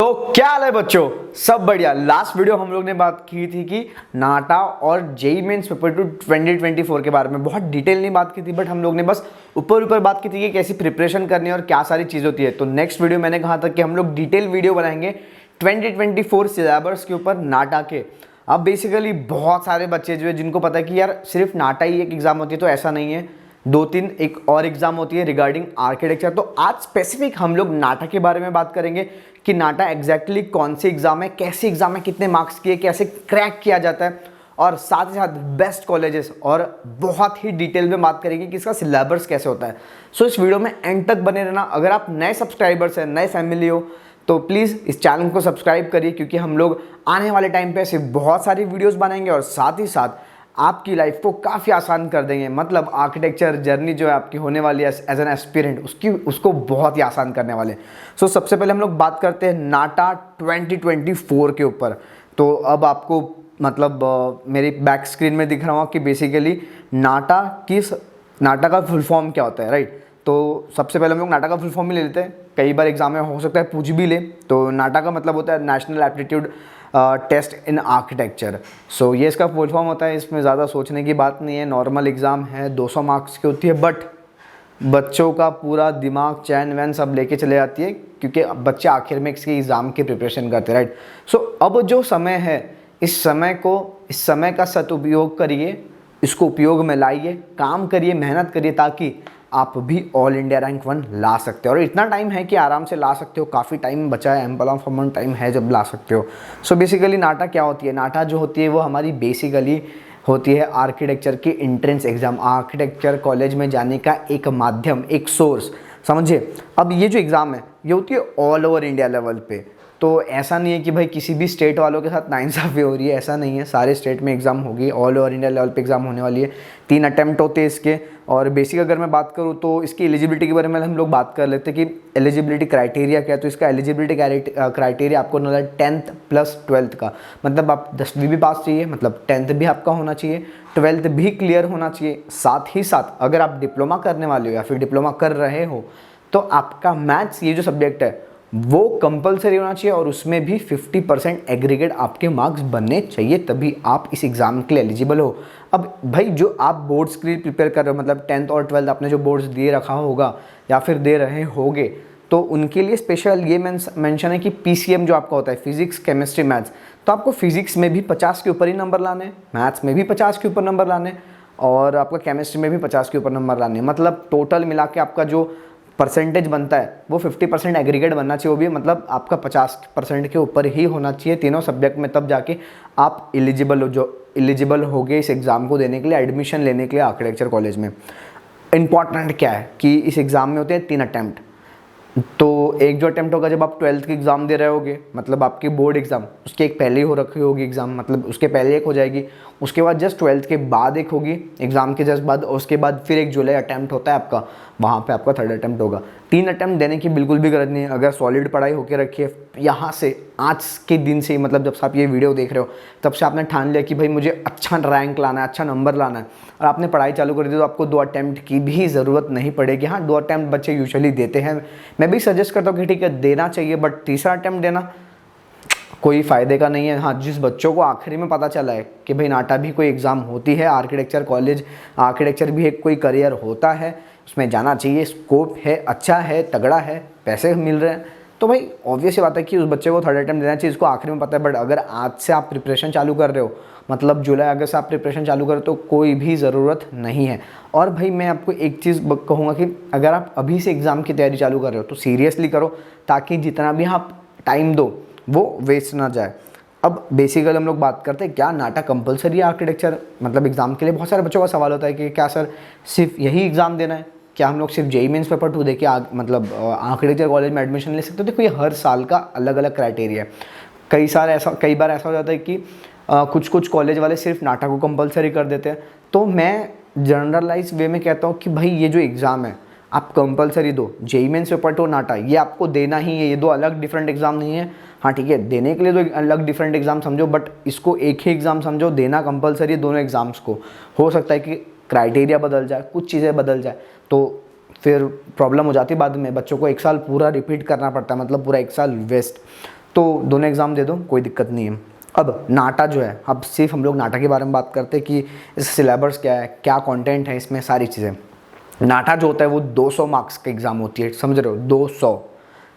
तो क्या हाल है बच्चों, सब बढ़िया। लास्ट वीडियो हम लोग ने बात की थी कि नाटा और जेईई मेंस पेपर 2 2024 के बारे में बहुत डिटेल नहीं बात की थी, बट हम लोग ने बस ऊपर ऊपर बात की थी कि कैसी प्रिपरेशन करनी है और क्या सारी चीज़ होती है। तो नेक्स्ट वीडियो मैंने कहा था कि हम लोग डिटेल वीडियो बनाएंगे 2024 सिलेबस के ऊपर नाटा के। अब बेसिकली बहुत सारे बच्चे जो है जिनको पता है कि यार सिर्फ नाटा ही एक एग्जाम होती है, तो ऐसा नहीं है, दो तीन एक और एग्जाम होती है रिगार्डिंग आर्किटेक्चर। तो आज स्पेसिफिक हम लोग नाटा के बारे में बात करेंगे कि नाटा एग्जैक्टली कौन सी एग्जाम है, कैसे एग्जाम है, कितने मार्क्स की है, कैसे क्रैक किया जाता है, और साथ ही साथ बेस्ट कॉलेजेस, और बहुत ही डिटेल में बात करेंगे कि इसका सिलेबस कैसे होता है। सो इस वीडियो में एंड तक बने रहना। अगर आप नए सब्सक्राइबर्स हैं, नए फैमिली हो, तो प्लीज़ इस चैनल को सब्सक्राइब करिए, क्योंकि हम लोग आने वाले टाइम पे ऐसे बहुत सारी वीडियोस बनाएंगे और साथ ही साथ आपकी लाइफ को काफ़ी आसान कर देंगे। मतलब आर्किटेक्चर जर्नी जो है आपकी होने वाली है एज एन एस्पिरेंट, उसको बहुत ही आसान करने वाले। सो सबसे पहले हम लोग बात करते हैं नाटा 2024 के ऊपर। तो अब आपको मतलब मेरी बैक स्क्रीन में दिख रहा हूँ कि बेसिकली नाटा का फुल फॉर्म क्या होता है, राइट। तो सबसे पहले हम लोग नाटा का फुल फॉर्म ही ले लेते हैं, कई बार एग्जाम में हो सकता है पूछ भी ले। तो नाटा का मतलब होता है national aptitude test in architecture. So ये इसका फुल फॉर्म होता है, इसमें ज़्यादा सोचने की बात नहीं है। नॉर्मल एग्ज़ाम है, 200 मार्क्स की होती है, बट बच्चों का पूरा दिमाग चैन वैन सब लेके चले जाती है, क्योंकि बच्चे आखिर में इसके एग्ज़ाम की प्रिपरेशन करते हैं, राइट। सो अब जो समय है, इस समय का सदुपयोग करिए, इसको उपयोग में लाइए, काम करिए, मेहनत करिए, ताकि आप भी ऑल इंडिया रैंक 1 ला सकते हो। और इतना टाइम है कि आराम से ला सकते हो, काफ़ी टाइम बचा है, एम्पल ऑफ अमाउंट टाइम है जब ला सकते हो। सो बेसिकली नाटा क्या होती है? नाटा जो होती है वो हमारी बेसिकली होती है आर्किटेक्चर की एंट्रेंस एग्जाम, आर्किटेक्चर कॉलेज में जाने का एक माध्यम, एक सोर्स, समझिए। अब ये जो एग्ज़ाम है ये होती है ऑल ओवर इंडिया लेवल पे। तो ऐसा नहीं है कि भाई किसी भी स्टेट वालों के साथ नाइंसाफ़ी हो रही है, ऐसा नहीं है। सारे स्टेट में एग्ज़ाम होगी, ऑल ओवर इंडिया लेवल पे एग्ज़ाम होने वाली है। 3 अटैम्प्ट होते हैं इसके। और बेसिक अगर मैं बात करूँ तो इसकी एलिजिबिलिटी के बारे में हम लोग बात कर लेते हैं कि एलिजिबिलिटी क्राइटेरिया क्या है। तो इसका एलिजिबिलिटी क्राइटेरिया आपको होना है 10th प्लस 12th का, मतलब आप 10वीं भी पास चाहिए, मतलब 10th भी आपका होना चाहिए, 12th भी क्लियर होना चाहिए। साथ ही साथ अगर आप डिप्लोमा करने वाले हो या फिर डिप्लोमा कर रहे हो, तो आपका मैथ्स ये जो सब्जेक्ट है वो कंपलसरी होना चाहिए, और उसमें भी 50% एग्रीगेट आपके मार्क्स बनने चाहिए, तभी आप इस एग्ज़ाम के लिए एलिजिबल हो। अब भाई जो आप बोर्ड्स के लिए प्रिपेयर कर रहे हो, मतलब 10th और 12th आपने जो बोर्ड्स दे रखा होगा या फिर दे रहे होगे, तो उनके लिए स्पेशल ये मेंशन है कि PCM जो आपका होता है, फिजिक्स केमिस्ट्री मैथ्स, तो आपको फिजिक्स में भी 50 के ऊपर ही नंबर लाने हैं, मैथ्स में भी 50 के ऊपर नंबर लाने, और आपका केमिस्ट्री में भी 50 के ऊपर नंबर लाने। मतलब टोटल मिला के आपका जो परसेंटेज बनता है वो 50% एग्रीगेट बनना चाहिए, वो भी मतलब आपका 50% के ऊपर ही होना चाहिए तीनों सब्जेक्ट में, तब जाके आप एलिजिबल होगे इस एग्ज़ाम को देने के लिए, एडमिशन लेने के लिए आर्किटेक्चर कॉलेज में। इंपॉर्टेंट क्या है कि इस एग्ज़ाम में होते हैं 3 अटैम्प्ट। तो एक जो अटैम्प्ट होगा जब आप 12th की एग्ज़ाम दे रहे होगे, मतलब आपकी बोर्ड एग्ज़ाम, उसके एक पहले ही हो रखी होगी एग्ज़ाम, मतलब उसके पहले एक हो जाएगी, उसके बाद जस्ट 12th के बाद एक होगी एग्ज़ाम के जस्ट बाद, और उसके बाद फिर एक जुलाई अटैम्प्ट होता है आपका, वहाँ पे आपका 3rd अटैम्प्ट होगा। 3 अटैम्प्ट देने की बिल्कुल भी गरज नहीं है। अगर सॉलिड पढ़ाई होकर रखी है यहाँ से, आज के दिन से, मतलब जब से आप ये वीडियो देख रहे हो तब से आपने ठान लिया कि भाई मुझे अच्छा रैंक लाना है, अच्छा नंबर लाना है, और आपने पढ़ाई चालू कर दी, तो आपको 2 अटैम्प्ट की भी ज़रूरत नहीं पड़ेगी। हाँ, 2 अटैम्प्ट बच्चे यूजुअली देते हैं, मैं भी सजेस्ट करता हूँ कि ठीक है देना चाहिए, बट तीसरा अटैम्प्ट देना कोई फ़ायदे का नहीं है। हाँ, जिस बच्चों को आखिरी में पता चला है कि भाई नाटा भी कोई एग्ज़ाम होती है, आर्किटेक्चर कॉलेज, आर्किटेक्चर भी एक कोई करियर होता है, उसमें जाना चाहिए, स्कोप है, अच्छा है, तगड़ा है, पैसे मिल रहे हैं, तो भाई ऑब्वियस ही बात है कि उस बच्चे को 3rd अटैम्प्ट देना चाहिए, इसको आखिरी में पता है। बट अगर आज से आप प्रिपरेशन चालू कर रहे हो, मतलब जुलाई अगस्त से आप प्रिपरेशन चालू कर रहे हो, तो कोई भी ज़रूरत नहीं है। और भाई मैं आपको एक चीज़ कहूँगा कि अगर आप अभी से एग्ज़ाम की तैयारी चालू कर रहे हो तो सीरियसली करो, ताकि जितना भी आप टाइम दो वो वेस्ट ना जाए। अब बेसिकली हम लोग बात करते हैं क्या नाटा कंपलसरी है आर्किटेक्चर मतलब एग्ज़ाम के लिए। बहुत सारे बच्चों का सवाल होता है कि क्या सर सिर्फ यही एग्ज़ाम देना है, क्या हम लोग सिर्फ जेईई मेंस पेपर 2 देके मतलब आर्किटेक्चर कॉलेज में एडमिशन ले सकते हो? देखो ये हर साल का अलग अलग क्राइटेरिया है। कई बार ऐसा हो जाता है कि कुछ कॉलेज वाले सिर्फ नाटा को कंपलसरी कर देते हैं। तो मैं जनरलाइज वे में कहता हूँ कि भाई ये जो एग्ज़ाम है आप कंपलसरी दो, जेईई मेंस पेपर 2 नाटा ये आपको देना ही है। ये 2 अलग डिफरेंट एग्ज़ाम नहीं है। हाँ ठीक है, देने के लिए 2 अलग डिफरेंट एग्ज़ाम समझो, बट इसको एक ही एग्ज़ाम समझो, देना कंपलसरी है दोनों एग्ज़ाम्स को। हो सकता है कि क्राइटेरिया बदल जाए, कुछ चीज़ें बदल जाए, तो फिर प्रॉब्लम हो जाती है बाद में, बच्चों को 1 साल पूरा रिपीट करना पड़ता है, मतलब पूरा 1 साल वेस्ट। तो दोनों एग्ज़ाम दे दो, कोई दिक्कत नहीं है। अब नाटा जो है, अब सिर्फ हम लोग नाटा के बारे में बात करते हैं कि इस सिलेबस क्या है, क्या कंटेंट है इसमें, सारी चीज़ें। नाटा जो होता है वो 200 मार्क्स की एग्ज़ाम होती है, समझ रहे हो, 200,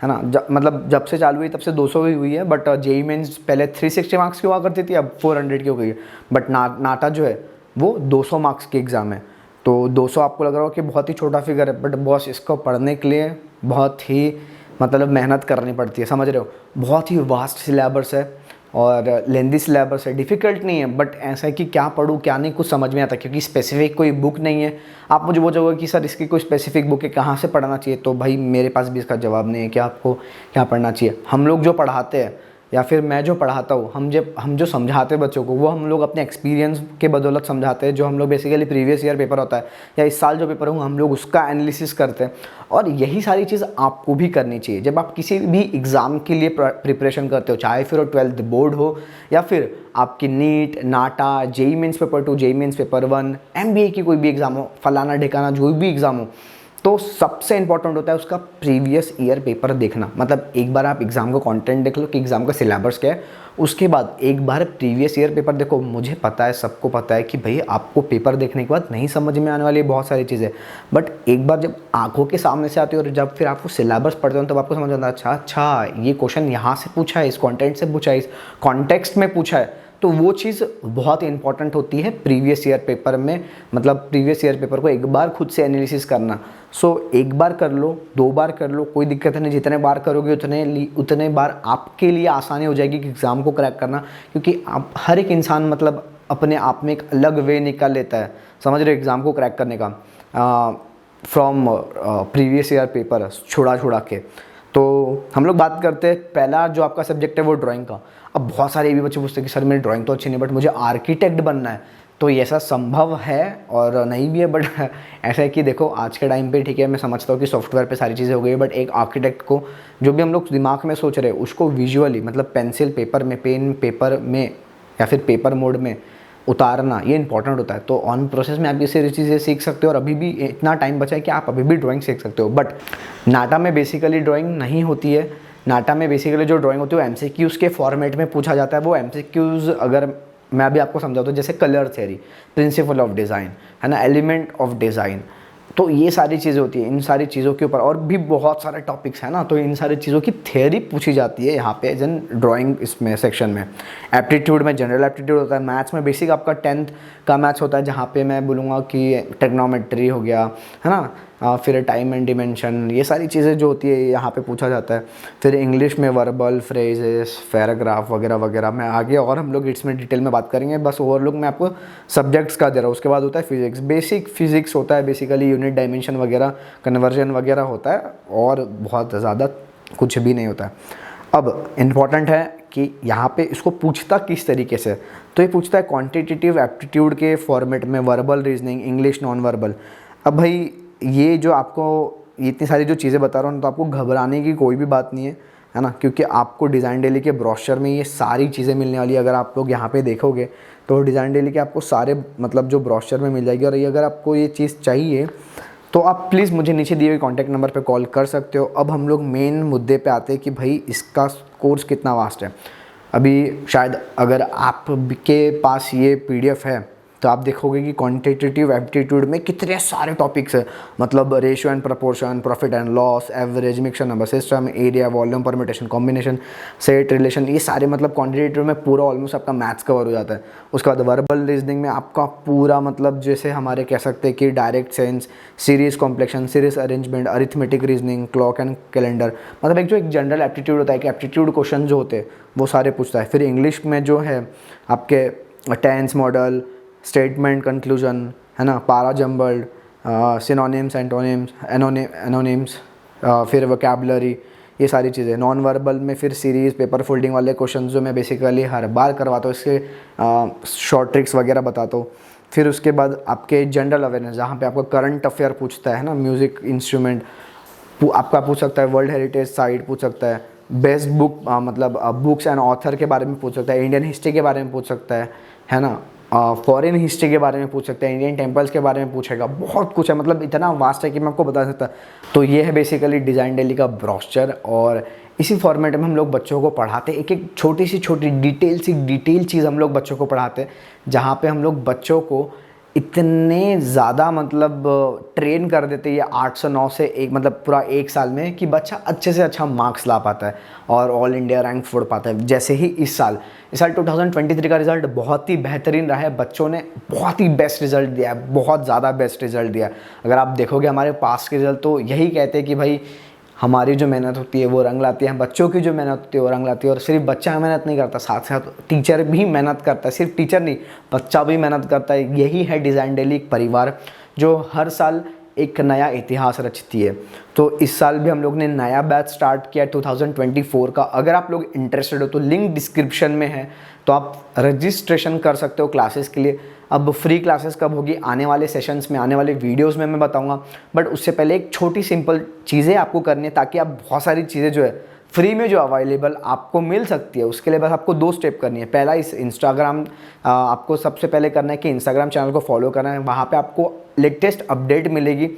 है ना। मतलब जब से चालू हुई तब से 200 ही हुई है, बट जेईई मेंस पहले 360 मार्क्स की हुआ करती थी, अब 400 की हो गई है। बट नाटा जो है वो 200 मार्क्स की एग्ज़ाम है। तो 200 आपको लग रहा हो कि बहुत ही छोटा फिगर है, बट बॉस इसको पढ़ने के लिए बहुत ही मतलब मेहनत करनी पड़ती है, समझ रहे हो। बहुत ही वास्ट सिलेबस है और लेंदी सिलेबस है, डिफ़िकल्ट नहीं है, बट ऐसा है कि क्या पढूं क्या नहीं कुछ समझ में आता, क्योंकि स्पेसिफिक कोई बुक नहीं है। आप मुझे बोलोगे कि सर इसकी कोई स्पेसिफिक बुक है, कहाँ से पढ़ना चाहिए, तो भाई मेरे पास भी इसका जवाब नहीं है कि आपको क्या पढ़ना चाहिए। हम लोग जो पढ़ाते हैं या फिर मैं जो पढ़ाता हूँ, हम जो समझाते हैं बच्चों को, वो हम लोग अपने एक्सपीरियंस के बदौलत समझाते हैं। जो हम लोग बेसिकली प्रीवियस ईयर पेपर होता है या इस साल जो पेपर हो, हम लोग उसका एनालिसिस करते हैं। और यही सारी चीज़ आपको भी करनी चाहिए जब आप किसी भी एग्ज़ाम के लिए प्रिपरेशन करते हो, चाहे फिर वो 12th बोर्ड हो या फिर आपकी NEET, NATA, JEE mains paper 2, JEE mains paper 1, MBA की कोई भी एग्ज़ाम हो, फलाना ढिकाना जो भी एग्ज़ाम हो। तो सबसे इंपॉर्टेंट होता है उसका प्रीवियस ईयर पेपर देखना। मतलब एक बार आप एग्ज़ाम का कंटेंट देख लो कि एग्ज़ाम का सिलेबस क्या है, उसके बाद एक बार प्रीवियस ईयर पेपर देखो। मुझे पता है, सबको पता है कि भाई आपको पेपर देखने के बाद नहीं समझ में आने वाली बहुत सारी चीज़ें, बट एक बार जब आंखों के सामने से आती है और जब फिर आपको सिलेबस पढ़ते हो तब आपको समझ आता है, अच्छा ये क्वेश्चन यहाँ से पूछा है, इस कॉन्टेंट से पूछा है, इस कॉन्टेक्स्ट में पूछा है। तो वो चीज़ बहुत इंपॉर्टेंट होती है प्रीवियस ईयर पेपर में। मतलब प्रीवियस ईयर पेपर को एक बार खुद से एनालिसिस करना। सो एक बार कर लो, 2 बार कर लो, कोई दिक्कत नहीं। जितने बार करोगे उतने बार आपके लिए आसानी हो जाएगी कि एग्ज़ाम को क्रैक करना, क्योंकि आप हर एक इंसान मतलब अपने आप में एक अलग वे निकाल लेता है, समझ रहे हो, एग्ज़ाम को क्रैक करने का फ्रॉम प्रीवियस ईयर पेपर छुड़ा के। तो हम लोग बात करते हैं, पहला जो आपका सब्जेक्ट है वो ड्राइंग का। अब बहुत सारे ये भी बच्चे पूछते हैं कि सर मेरी ड्राइंग तो अच्छी नहीं, बट मुझे आर्किटेक्ट बनना है। तो ये ऐसा संभव है और नहीं भी है, बट ऐसा है कि देखो आज के टाइम पे ठीक है, मैं समझता हूँ कि सॉफ्टवेयर पे सारी चीज़ें हो गई है, बट एक आर्किटेक्ट को जो भी हम लोग दिमाग में सोच रहे हैं उसको विजुअली, मतलब पेंसिल पेपर में, पेन पेपर में या फिर पेपर मोड में उतारना, ये इंपॉर्टेंट होता है। तो ऑन प्रोसेस में आप ये सारी चीज़ें सीख सकते हो और अभी भी इतना टाइम बचा है कि आप अभी भी ड्राइंग सीख सकते हो। बट नाटा में बेसिकली ड्राइंग नहीं होती है। नाटा में बेसिकली जो ड्राइंग होती है वो एमसीक्यूज़ के फॉर्मेट में पूछा जाता है। वो एमसीक्यूज़ अगर मैं अभी आपको समझाता हूँ, जैसे colour theory, principle of design, है ना, एलिमेंट ऑफ डिज़ाइन, तो ये सारी चीज़ें होती हैं। इन सारी चीज़ों के ऊपर और भी बहुत सारे टॉपिक्स हैं ना, तो इन सारी चीज़ों की थ्योरी पूछी जाती है यहाँ पे जन ड्राइंग इसमें सेक्शन में। एप्टीट्यूड में जनरल एप्टीट्यूड होता है। मैथ्स में बेसिक आपका 10th का मैथ्स होता है, जहाँ पे मैं बोलूँगा कि ट्रिग्नोमेट्री हो गया, है ना, फिर टाइम एंड डिमेंशन, ये सारी चीज़ें जो होती है यहाँ पे पूछा जाता है। फिर इंग्लिश में वर्बल, फ्रेजेस, पैराग्राफ वगैरह वगैरह। मैं आगे और हम लोग इसमें डिटेल में बात करेंगे, बस ओवरलुक मैं आपको सब्जेक्ट्स का दे रहा हूँ। उसके बाद होता है फिजिक्स, बेसिक फिजिक्स होता है, बेसिकली यूनिट डायमेंशन वगैरह, कन्वर्जन वगैरह होता है, और बहुत ज़्यादा कुछ भी नहीं होता है। अब इम्पॉर्टेंट है कि यहाँ पे इसको पूछता किस तरीके से, तो ये पूछता है क्वांटिटेटिव एप्टीट्यूड के फॉर्मेट में, verbal, reasoning, English, non verbal. अब भाई ये जो आपको ये इतनी सारी जो चीज़ें बता रहा हूँ, तो आपको घबराने की कोई भी बात नहीं है ना, क्योंकि आपको डिज़ाइन डेली के ब्रोशर में ये सारी चीज़ें मिलने वाली है। अगर आप लोग यहाँ पे देखोगे तो डिज़ाइन डेली के आपको सारे मतलब जो ब्रोशर में मिल जाएगी। और ये अगर आपको ये चीज़ चाहिए तो आप प्लीज़ मुझे नीचे दिए हुए कॉन्टैक्ट नंबर पे कॉल कर सकते हो। अब हम लोग मेन मुद्दे पे आते हैं कि भाई इसका कोर्स कितना वास्ट है। अभी शायद अगर आपके पास ये PDF है तो आप देखोगे कि क्वांटिटेटिव एप्टीट्यूड में कितने सारे टॉपिक्स हैं, मतलब ratio and proportion, profit and loss, average, mixture number system, area, volume, permutation, combination, set, relation, ये सारे मतलब क्वांटिटेटिव में पूरा ऑलमोस्ट आपका मैथ्स कवर हो जाता है। उसके बाद वर्बल रीजनिंग में आपका पूरा मतलब जैसे हमारे कह सकते हैं कि direct sense, series complexion, series arrangement, arithmetic reasoning, clock and calendar, मतलब एक जो एक जनरल एप्टीट्यूड होता है कि एप्टीट्यूड क्वेश्चन जो होते हैं वो सारे पूछता है। फिर इंग्लिश में जो है आपके टेंस मॉडल, स्टेटमेंट, कंक्लूजन, है ना, पारा जम्बल्ड, सिनोनिम्स, एंटोनिम्स, एनोनिम्स, फिर वोकैबुलरी, ये सारी चीज़ें। नॉन वर्बल में फिर सीरीज़, पेपर फोल्डिंग वाले क्वेश्चन जो मैं बेसिकली हर बार करवाता हूँ, इसके शॉर्ट ट्रिक्स वगैरह बताता हूँ। फिर उसके बाद आपके जनरल अवेयरनेस, जहाँ पे आपको करंट अफेयर पूछता है ना, म्यूज़िक इंस्ट्रूमेंट आपका पूछ सकता है, वर्ल्ड हेरिटेज साइट पूछ सकता है, बेस्ट बुक मतलब बुक्स एंड ऑथर के बारे में पूछ सकता है, इंडियन हिस्ट्री के बारे में पूछ सकता है ना, फॉरेन हिस्ट्री के बारे में पूछ सकते हैं, इंडियन टेम्पल्स के बारे में पूछेगा, बहुत कुछ है, मतलब इतना वास्ट है कि मैं आपको बता सकता। तो ये है बेसिकली डिज़ाइन डेली का ब्रोशर, और इसी फॉर्मेट में हम लोग बच्चों को पढ़ाते, एक एक छोटी डिटेल चीज़ हम लोग बच्चों को पढ़ाते, जहाँ पे हम लोग बच्चों को इतने ज़्यादा मतलब ट्रेन कर देते ये 8 से 9 से एक मतलब पूरा एक साल में कि बच्चा अच्छे से अच्छा मार्क्स ला पाता है और ऑल इंडिया रैंक फोड़ पाता है। जैसे ही इस साल 2023 का रिज़ल्ट बहुत ही बेहतरीन रहा है, बच्चों ने बहुत ही बेस्ट रिज़ल्ट दिया है, बहुत ज़्यादा बेस्ट रिज़ल्ट दिया है। अगर आप देखोगे हमारे पास के रिज़ल्ट तो यही कहते हैं कि भाई हमारी जो मेहनत होती है वो रंग लाती है, बच्चों की जो मेहनत होती है वो रंग लाती है। और सिर्फ बच्चा मेहनत नहीं करता, साथ साथ टीचर भी मेहनत करता है, सिर्फ टीचर नहीं बच्चा भी मेहनत करता है। यही है डिज़ाइन डेली एक परिवार जो हर साल एक नया इतिहास रचती है। तो इस साल भी हम लोग ने नया बैच स्टार्ट किया 2024 का। अगर आप लोग इंटरेस्टेड हो तो लिंक डिस्क्रिप्शन में है, तो आप रजिस्ट्रेशन कर सकते हो क्लासेस के लिए। अब फ्री क्लासेस कब होगी, आने वाले सेशंस में, आने वाले वीडियोस में मैं बताऊंगा। बट उससे पहले एक छोटी सिंपल चीज़ें आपको करनी है ताकि आप बहुत सारी चीज़ें जो है फ्री में जो अवेलेबल आपको मिल सकती है। उसके लिए बस आपको 2 स्टेप करनी है। पहला, इस इंस्टाग्राम आपको सबसे पहले करना है कि इंस्टाग्राम चैनल को फॉलो करना है, वहाँ पे आपको लेटेस्ट अपडेट मिलेगी।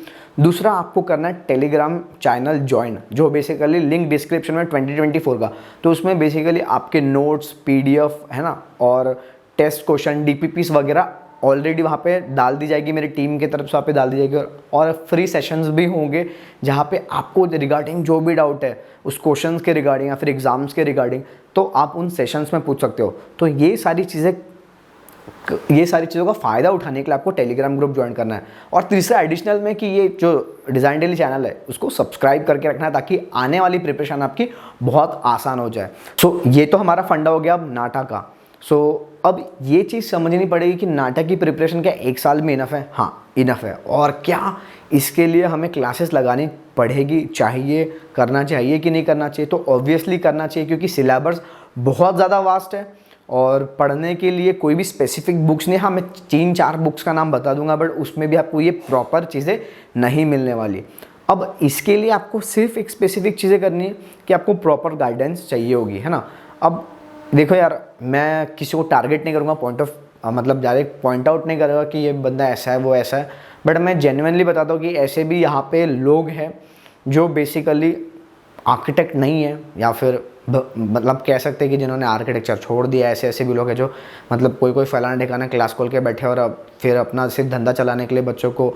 दूसरा, आपको करना है टेलीग्राम चैनल ज्वाइन, जो बेसिकली लिंक डिस्क्रिप्शन में 2024 का। तो उसमें बेसिकली आपके नोट्स, PDF है ना, और टेस्ट क्वेश्चन, DPPs वगैरह ऑलरेडी वहाँ पे डाल दी जाएगी, मेरी टीम की तरफ से वहाँ पे डाल दी जाएगी। और फ्री सेशंस भी होंगे जहाँ पे आपको रिगार्डिंग जो भी डाउट है उस क्वेश्चंस के रिगार्डिंग या फिर एग्जाम्स के रिगार्डिंग, तो आप उन सेशंस में पूछ सकते हो। तो ये सारी चीज़ों का फ़ायदा उठाने के लिए आपको टेलीग्राम ग्रुप ज्वाइन करना है। और तीसरा एडिशनल में कि ये जो डिज़ाइन डेली चैनल है उसको सब्सक्राइब करके रखना है ताकि आने वाली प्रिपरेशन आपकी बहुत आसान हो जाए। सो ये तो हमारा फंडा हो गया अब नाटा का। सो अब ये चीज़ समझनी पड़ेगी कि नाटक की प्रिपरेशन क्या 1 साल में इनफ है? हाँ, इनफ है। और क्या इसके लिए हमें क्लासेस लगानी पड़ेगी, चाहिए, करना चाहिए कि नहीं करना चाहिए? तो ऑब्वियसली करना चाहिए, क्योंकि सिलेबस बहुत ज़्यादा वास्ट है और पढ़ने के लिए कोई भी स्पेसिफिक बुक्स नहीं। हाँ, मैं 3-4 बुक्स का नाम बता दूंगा, बट उसमें भी आपको ये प्रॉपर चीज़ें नहीं मिलने वाली। अब इसके लिए आपको सिर्फ एक स्पेसिफिक चीज़ें करनी है कि आपको प्रॉपर गाइडेंस चाहिए होगी, है ना। अब देखो यार, मैं किसी को टारगेट नहीं करूँगा, मतलब डायरेक्ट पॉइंट आउट नहीं करूँगा कि ये बंदा ऐसा है वो ऐसा है, बट मैं जेन्युइनली बताता हूँ कि ऐसे भी यहाँ पे लोग हैं जो बेसिकली आर्किटेक्ट नहीं है, या फिर मतलब कह सकते हैं कि जिन्होंने आर्किटेक्चर छोड़ दिया। ऐसे भी लोग हैं जो मतलब कोई फलाना ठिकाना क्लास खोल के बैठे और अब फिर अपना सिर्फ धंधा चलाने के लिए बच्चों को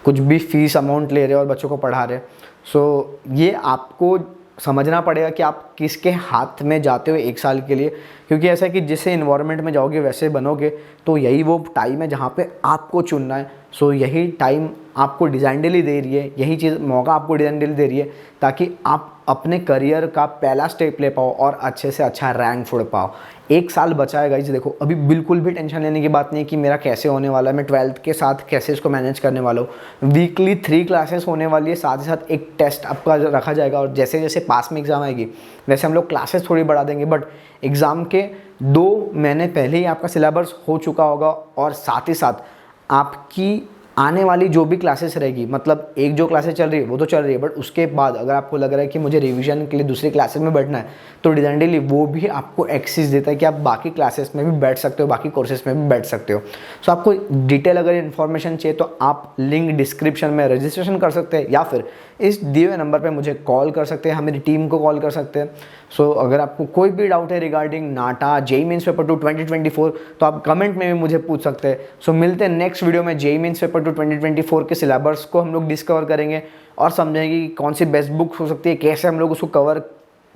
कुछ भी फीस अमाउंट ले रहे और बच्चों को पढ़ा रहे। सो ये आपको समझना पड़ेगा कि आप किसके हाथ में जाते हो 1 साल के लिए, क्योंकि ऐसा है कि जिस इन्वायरमेंट में जाओगे वैसे बनोगे। तो यही वो टाइम है जहाँ पे आपको चुनना है। सो यही टाइम आपको डिज़ाइन डेली दे रही है, यही चीज़ मौका आपको डिज़ाइन डेली दे रही है ताकि आप अपने करियर का पहला स्टेप ले पाओ और अच्छे से अच्छा रैंक फोड़ पाओ। 1 साल बचा है गाइस। देखो, अभी बिल्कुल भी टेंशन लेने की बात नहीं है कि मेरा कैसे होने वाला है, मैं 12th के साथ कैसे इसको मैनेज करने वाला हूँ। वीकली 3 क्लासेस होने वाली है, साथ ही साथ एक टेस्ट आपका रखा जाएगा, और जैसे जैसे पास में एग्ज़ाम आएगी वैसे हम लोग क्लासेस थोड़ी बढ़ा देंगे। बट एग्ज़ाम के 2 महीने पहले ही आपका सिलेबस हो चुका होगा, और साथ ही साथ आपकी आने वाली जो भी क्लासेस रहेगी, मतलब एक जो क्लासेस चल रही है वो तो चल रही है, बट उसके बाद अगर आपको लग रहा है कि मुझे रिवीजन के लिए दूसरी क्लासेस में बैठना है, तो डिज़ाइन डेली वो भी आपको एक्सेस देता है कि आप बाकी क्लासेस में भी बैठ सकते हो, बाकी कोर्सेज में भी बैठ सकते हो। सो आपको डिटेल अगर इन्फॉर्मेशन चाहिए तो आप लिंक डिस्क्रिप्शन में रजिस्ट्रेशन कर सकते हैं, या फिर इस दिए हुए नंबर पर मुझे कॉल कर सकते हैं, हमारी टीम को कॉल कर सकते हैं। सो अगर आपको कोई भी डाउट है रिगार्डिंग नाटा जेईई मेंस पेपर 2 2024, तो आप कमेंट में भी मुझे पूछ सकते हैं। सो मिलते हैं नेक्स्ट वीडियो में। जेईई मेंस पेपर 2 2024 के सिलेबस को हम लोग डिस्कवर करेंगे और समझेंगे कि कौन सी बेस्ट बुक हो सकती है, कैसे हम लोग उसको कवर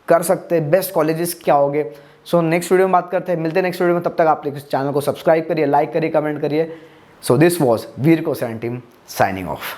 कर सकते हैं, बेस्ट कॉलेजेस क्या होंगे। सो नेक्स्ट वीडियो में बात करते हैं, मिलते हैं नेक्स्ट वीडियो में। तब तक आप इस चैनल को सब्सक्राइब करिए, लाइक करिए, कमेंट करिए। सो दिस वॉज वीर कोसैन टीम साइनिंग ऑफ।